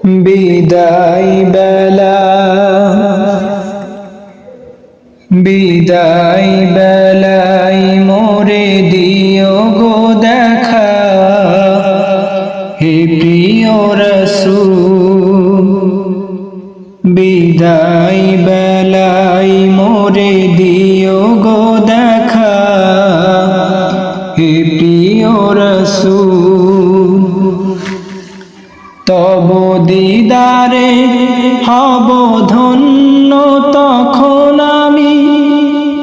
বিদায় বেলা বিদায় বেলায় মোরে দিও গো দেখা, হে প্রিয় রাসূল। বিদায় বেলায় মোরে দিও গো দেখা, হে প্রিয় রাসূল। তব দিদারে হব ধন্য তখন আমি,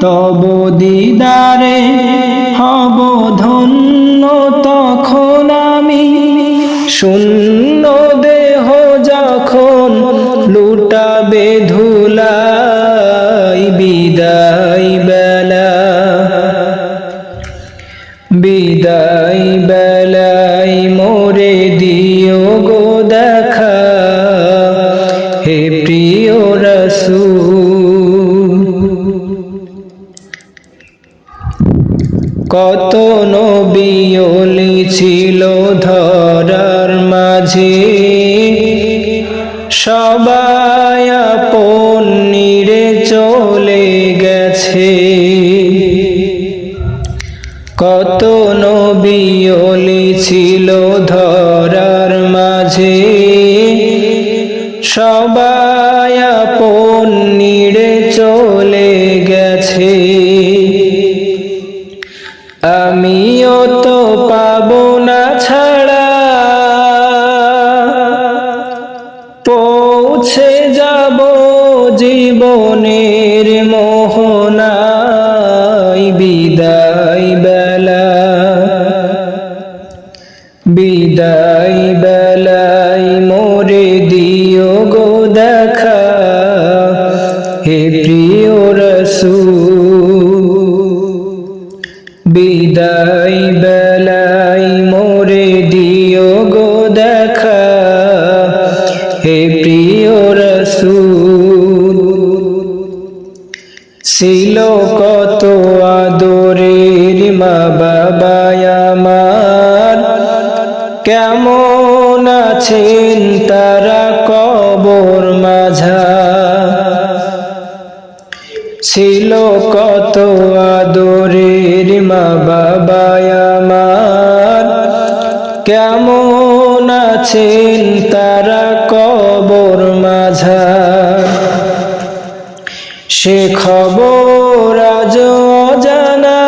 তব দিদারে হব ধন্য তখন আমি। শূন্য দেহ যখন লুটাবে ধুলাই, বিদায় বেলা বিদায় বেলায় মোরে দিও গো দেখা, হে প্রিয় রাসূল। কত নবী ওলি ছিল ধরার মাঝে, সবাই আপন নিরে চলে গেছে। কত নবী ওলি ছিল ধরার মাঝে, সবাই আপন নিরে চলে গেছে। আমিও তো পাবো না ছাড়া, পৌঁছে যাব জীবনের মোহনায়। বিদায় বেলা বিদায় বেলায় মোরে দিও গো দেখা, হে প্রিয় রাসূল। বিদায় বেলায় মোরে দিও গো দেখা, হে প্রিয় রাসূল। ছিল কত আদরের মা বাবা আমার, কেমন আছেন তারা কবর মাঝার। ছিল কত আদরের মা বাবা আমার, কেমন আছেন তারা কবর মাঝার। সে খবর আজ অজানা,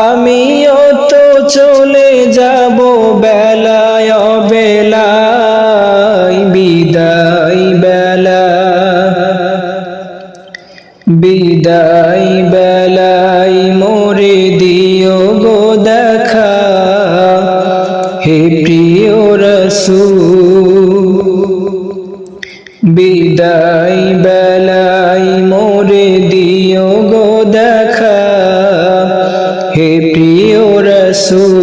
আমিও তো চলে যাব বেলায় বেলায়। বিদায় বেলা বিদায় বেলায় মোরে দিও গো দেখা, হে প্রিয় রাসূল। বিদায় বেলায় মোরে দিও গো দেখা, হে প্রিয় রাসূল।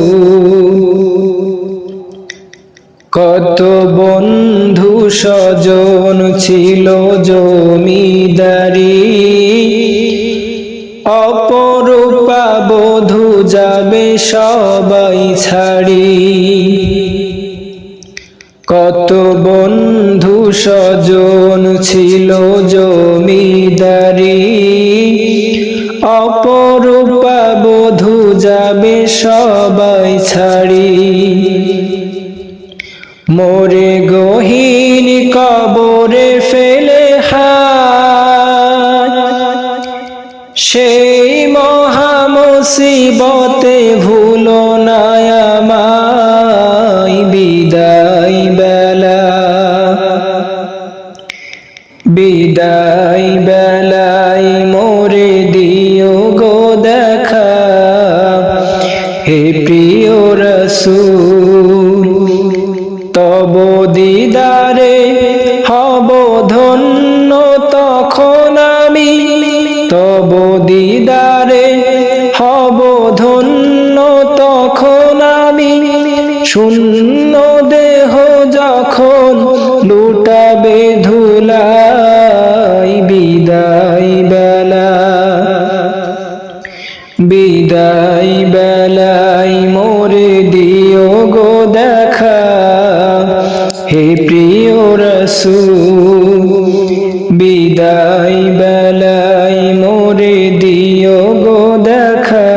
কত বন্ধু স্বজন ছিল জমিদারি, অপরূপা বধূ যাবে সবাই ছাড়ি। কত বন্ধু স্বজন ছিল জমিদারি, অপরূপা বধূ যাবে সবাই ছাড়ি। মোরে গহীন কবরে ফেলে হায়, সেই মহা মুসিবতে ভুলো না আমায়। বিদায় বেলা বিদায় বেলায় মোরে দিও গো দেখা, হে প্রিয় রাসূল। তব দিদারে হব ধন্য তখন আমি, তব দিদারে হব ধন্য তখন আমি। শূন্য দেহ যখন লুটাবে ধুলাই, বিদায় বেলা বিদায় বেলায় মোরে দিও গো দেখা, হে প্রিয় রাসূল বিদায় বেলায় মোরে দিও গো দেখা,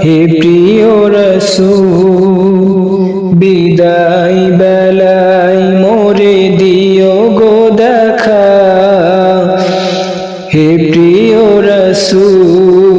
হে প্রিয় রাসূল বিদায় বেলায় মোরে দিও গো দেখা, হে প্রিয় রাসূল।